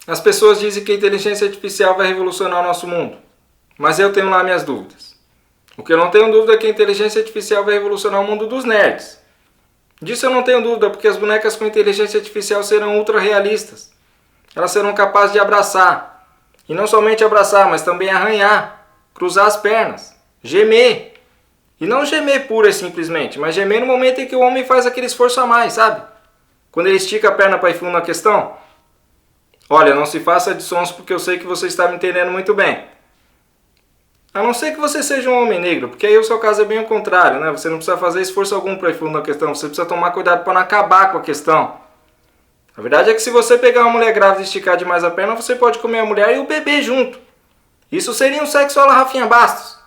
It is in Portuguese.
As pessoas dizem que a inteligência artificial vai revolucionar o nosso mundo, mas eu tenho lá minhas dúvidas. O que eu não tenho dúvida é que a inteligência artificial vai revolucionar o mundo dos nerds. Disso eu não tenho dúvida, porque as bonecas com inteligência artificial serão ultra realistas. Elas serão capazes de abraçar. E não somente abraçar, mas também arranhar, cruzar as pernas, gemer. E não gemer pura e simplesmente, mas gemer no momento em que o homem faz aquele esforço a mais, sabe? Quando ele estica a perna para ir fundo na questão. Olha, não se faça de sons porque eu sei que você está me entendendo muito bem. A não ser que você seja um homem negro, porque aí o seu caso é bem o contrário, né? Você não precisa fazer esforço algum para ir fundo na questão, você precisa tomar cuidado para não acabar com a questão. A verdade é que se você pegar uma mulher grávida e esticar demais a perna, você pode comer a mulher e o bebê junto. Isso seria um sexo à la Rafinha Bastos.